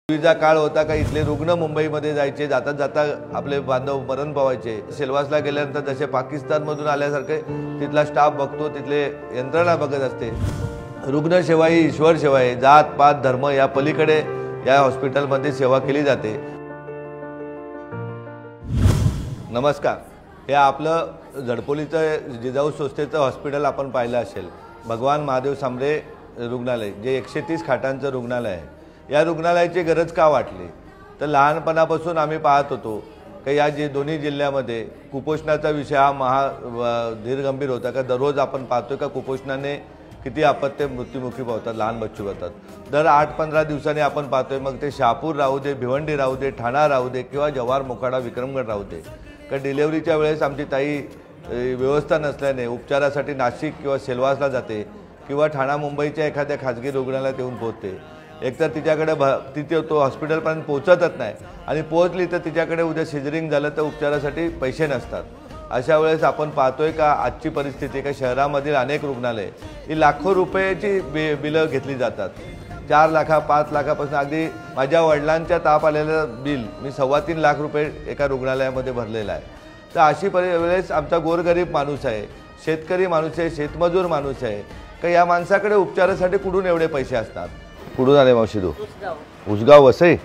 पूर्वीचा काळ होता का इथले रुग्ण मुंबईमध्ये जायचे, जाता जाता आपले बांधव मरण पावायचे। सेल्वासला गेल्यानंतर जसे पाकिस्तानमधून आल्यासारखे तिथला स्टाफ बघतो, तिथले यंत्रणा बघत असते। रुग्णसेवा ही ईश्वर सेवा आहे। जात पात धर्म या पलीकडे या हॉस्पिटलमध्ये सेवा केली जाते। नमस्कार, हे आपलं झडपोलीचं जिजाऊ संस्थेचं हॉस्पिटल आपण पाहिलं असेल। भगवान महादेव सांबरे रुग्णालय जे 130 खाटांचं रुग्णालय आहे। या रुग्णालयाची गरज का वाटली तर लहानपणापासून आम्ही पाहत होतो की या दोन्ही जिल्ह्यामध्ये कुपोषणाचा विषय हा धीरगंभीर होता का दररोज आपण पाहतोय का कुपोषणाने किती अपत्य मृत्युमुखी पावतात, लहान बच्चू होतात। दर 8-15 दिवसांनी आपण पाहतोय, मग ते शहापूर राहू दे, भिवंडी राहू दे, ठाणा राहू दे किंवा जव्हार मोखाडा विक्रमगड राहू दे, का डिलिव्हरीच्या वेळेस आमची ताई व्यवस्था नसल्याने उपचारासाठी नाशिक किंवा सेल्वासला जाते किंवा ठाणा मुंबईच्या एखाद्या खाजगी रुग्णालयात येऊन पोहोचते। एकतर तिच्याकडे तिथे तो हॉस्पिटलपर्यंत पोहोचतच नाही आणि पोहोचली तर तिच्याकडे उद्या सिजरिंग झालं तर उपचारासाठी पैसे नसतात। अशा वेळेस आपण पाहतोय का आजची परिस्थिती का शहरामधील अनेक रुग्णालय ही लाखो रुपयाची बिलं घेतली जातात। 4 लाख 5 लाखापासून अगदी माझ्या वडिलांच्या ताप आलेलं बिल मी 3.25 लाख रुपये एका रुग्णालयामध्ये भरलेलं आहे। तर अशी वेळेस आमचा गोरगरीब माणूस आहे, शेतकरी माणूस आहे, शेतमजूर माणूस आहे का या माणसाकडे उपचारासाठी कुठून एवढे पैसे असतात? कुठून आले मावशी तू? उसगाव वसई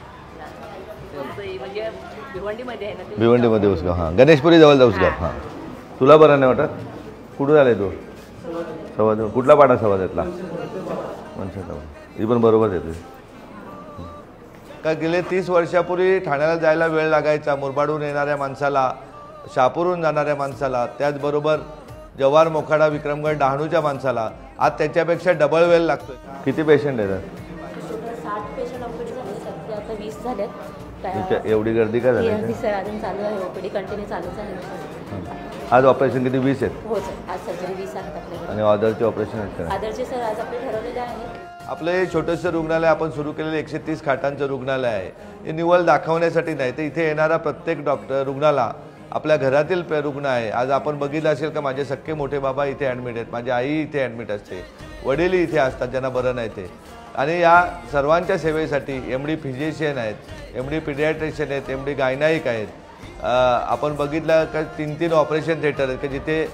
भिवंडीमध्ये उसगाव, हां गणेशपुरी जवळ उसगाव। हां तुला बरं नाही वाटत? कुठून आले तू? सवाद कुठला पाडा? सवाद येतला मनशा ही पण बरोबर येते का? गेले 30 वर्षापूर्वी ठाण्याला जायला वेळ लागायचा मुरबाडहून येणाऱ्या माणसाला, शहापूरहून जाणाऱ्या माणसाला, त्याचबरोबर जव्हार मोखाडा विक्रमगड डहाणूच्या माणसाला आज त्याच्यापेक्षा डबल वेळ लागतोय। किती पेशंट आहेत? 60 पेशंट ऑपरेट झाले, सध्या आता 20 झालेत। एवढी गर्दी का झाली? सर अजून चालू आहे, ओपीडी कंटिन्यू चालूच आहे। आज ऑपरेशन किती? 20 आहेत? हो सर, आज सर्जरी 20 आहेत आपल्याकडे। आणि ऑदरचे ऑपरेशन आहेत का? ऑदरचे सर आज आपले ठरवलेले आहे। आपलं हे छोटंसं रुग्णालय आपण सुरू केलेलं 130 खाटांचं रुग्णालय आहे। हे निव्वळ दाखवण्यासाठी नाही, तर इथे येणारा प्रत्येक डॉक्टर रुग्णाला आपल्या घरातील रुग्ण आहे। आज आपण बघितलं असेल का माझे सख्खे मोठे बाबा इथे ॲडमिट आहेत, माझी आई इथे ॲडमिट असते, वडीलही इथे असतात ज्यांना बरं नाही ते। आणि या सर्वांच्या सेवेसाठी MD फिजिशियन आहेत, MD पिडियाट्रिशियन आहेत, MD गायनाईक आहेत। आपण बघितलं का 3-3 ऑपरेशन थिएटर आहेत की जिथे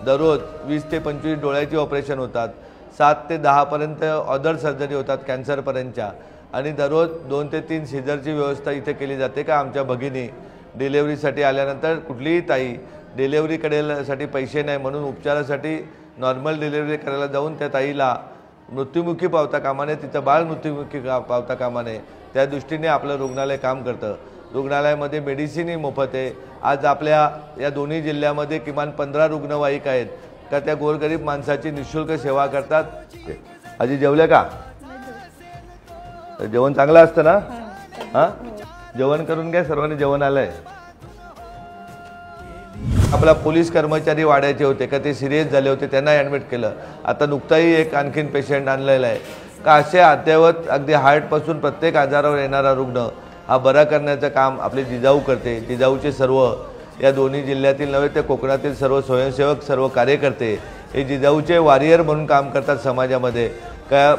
दररोज 20 ते 25 डोळ्याची ऑपरेशन होतात, 7 ते 10 पर्यंत अदर सर्जरी होतात कॅन्सरपर्यंतच्या, आणि दररोज 2 ते 3 सीझरची व्यवस्था इथे केली जाते का आमच्या भगिनी डिलेव्हरीसाठी आल्यानंतर कुठलीही ताई डिलेव्हरी करेसाठी पैसे नाही म्हणून उपचारासाठी नॉर्मल डिलेव्हरी करायला जाऊन त्या ताईला मृत्युमुखी पावता कामा नये, तिचं बाळ मृत्युमुखी पावता कामा नये, त्या दृष्टीने आपलं रुग्णालय काम करतं। रुग्णालयामध्ये मेडिसिनही मोफत आहे। आज आपल्या या दोन्ही जिल्ह्यामध्ये किमान 15 रुग्णवाहिका आहेत का त्या गोरगरीब माणसाची निःशुल्क सेवा करतात। आजी जेवले का? जेवण चांगलं असतं ना? हां जेवण करून घ्या, सर्वांनी जेवण आलंय। आपला पोलीस कर्मचारी वाढायचे होते का ते सिरियस झाले होते, त्यांना ॲडमिट केलं। आता नुकताही एक आणखीन पेशंट आणलेला आहे का असे अद्ययावत अगदी हार्टपासून प्रत्येक आजारावर येणारा रुग्ण हा बरा करण्याचं काम आपले जिजाऊ करते। जिजाऊचे सर्व या दोन्ही जिल्ह्यातील नव्हे तर कोकणातील सर्व स्वयंसेवक, सर्व कार्यकर्ते हे जिजाऊचे वॉरियर म्हणून काम करतात समाजामध्ये। का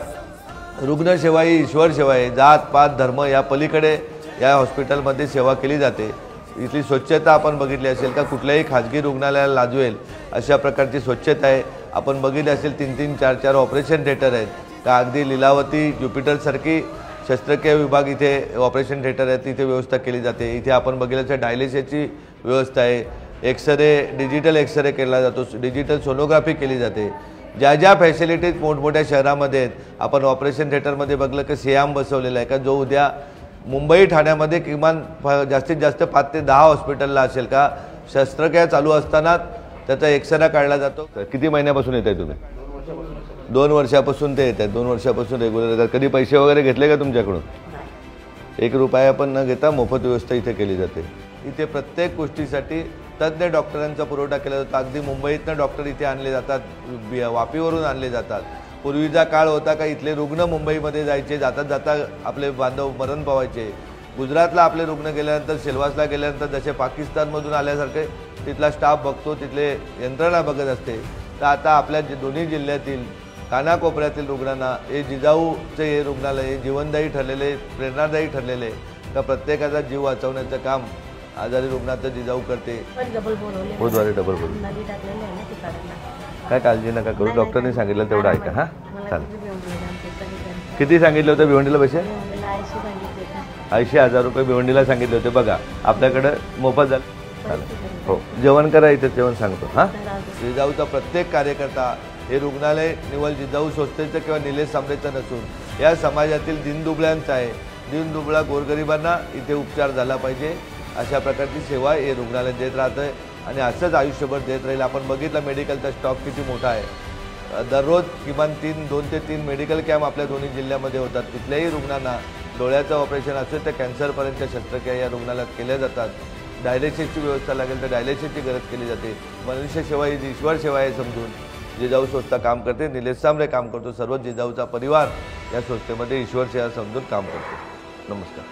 रुग्णसेवा ही ईश्वर सेवा आहे। जात पात धर्म या पलीकडे या हॉस्पिटलमध्ये सेवा केली जाते। इथली स्वच्छता आपण बघितली असेल का? कुठल्याही खाजगी रुग्णालयाला लाजवेल अशा प्रकारची स्वच्छता आहे। आपण बघितले असेल 3-3, 4-4 ऑपरेशन थिएटर आहेत का? अगदी लीलावती ज्युपिटरसारखी शस्त्रक्रिया विभाग इथे ऑपरेशन थिएटर आहेत, तिथे व्यवस्था केली जाते। इथे आपण बघितलं तर डायलिसिसची व्यवस्था आहे, एक्सरे डिजिटल एक्सरे केला जातो, डिजिटल सोनोग्राफी केली जाते। ज्या ज्या फॅसिलिटीज मोठमोठ्या शहरामध्ये आहेत, आपण ऑपरेशन थिएटरमध्ये बघलं की सियाम बसवलेला आहे का जो उद्या मुंबई ठाण्यामध्ये किमान जास्तीत जास्त 5 ते 10 हॉस्पिटलला असेल का शस्त्रक्रिया चालू असताना त्याचा एक्सरा काढला जातो। किती महिन्यापासून येत आहे तुम्ही? 2 वर्षापासून ते येत आहेत। 2 वर्षापासून रेग्युलर येतात। कधी पैसे वगैरे घेतले का तुमच्याकडून? 1 रुपया पण न घेता मोफत व्यवस्था इथे केली जाते। इथे प्रत्येक गोष्टीसाठी तज्ज्ञ डॉक्टरांचा पुरवठा केला जातो। अगदी मुंबईतनं डॉक्टर इथे आणले जातात, वापीवरून आणले जातात। पूर्वीचा काळ होता का इथले रुग्ण मुंबईमध्ये जायचे, जाता जाता आपले बांधव मरण पावायचे। गुजरातला आपले रुग्ण गेल्यानंतर सेल्वासला गेल्यानंतर जसे पाकिस्तानमधून आल्यासारखे तिथला स्टाफ बघतो, तिथले यंत्रणा बघत असते। तर आता आपल्या दोन्ही जिल्ह्यातील कानाकोपऱ्यातील रुग्णांना हे जिजाऊचे हे रुग्णालय हे जीवनदायी ठरलेले, प्रेरणादायी ठरलेले का प्रत्येकाचा जीव वाचवण्याचं काम आजारी रुग्णाचं जिजाऊ करते. डबल बोलवले बुधवारी डबल बोल. नदी टाकलेली आहे ना ती काढायला. काय काळजी नका करू, डॉक्टरने सांगितलं तेवढं ऐका. हां मला चालेल. किती भिवंडीला आमच्या इकडे त्यांचं. किती सांगितलं होतं भिवंडीला पैसे? भिवंडीला 80 सांगितले का? 80,000 रुपये भिवंडीला सांगितले होते. बघा आपल्याकडं मोफत झालं. चालेल हो, जेवण करा इथे, जेवण सांगतो. हां जिजाऊचा प्रत्येक कार्यकर्ता हे रुग्णालय निवळ जिजाऊ संस्थेचं किंवा निलेश सांबरेचं नसून या समाजातील दिनदुबळ्यांचं आहे. दिनदुबळा गोरगरिबांना इथे उपचार झाला पाहिजे अशा प्रकारची सेवा हे रुग्णालय देत राहतं आहे आणि असंच आयुष्यभर देत राहील. आपण बघितलं मेडिकलचा स्टॉक किती मोठा आहे. दररोज किमान 2 ते 3 मेडिकल कॅम्प आपल्या दोन्ही जिल्ह्यामध्ये होतात. कुठल्याही रुग्णांना डोळ्याचं ऑपरेशन असेल तर कॅन्सरपर्यंतच्या शस्त्रक्रिया या रुग्णालयात केल्या जातात. डायलिसिसची व्यवस्था लागेल तर डायलिसिसची गरज केली जाते. मनुष्य सेवा ही ईश्वर सेवा आहे समजून जिजाऊ संस्था काम करते. निलेश सांबरे काम करतो. सर्व जिजाऊचा परिवार या संस्थेमध्ये ईश्वर सेवा समजून काम करतो. नमस्कार.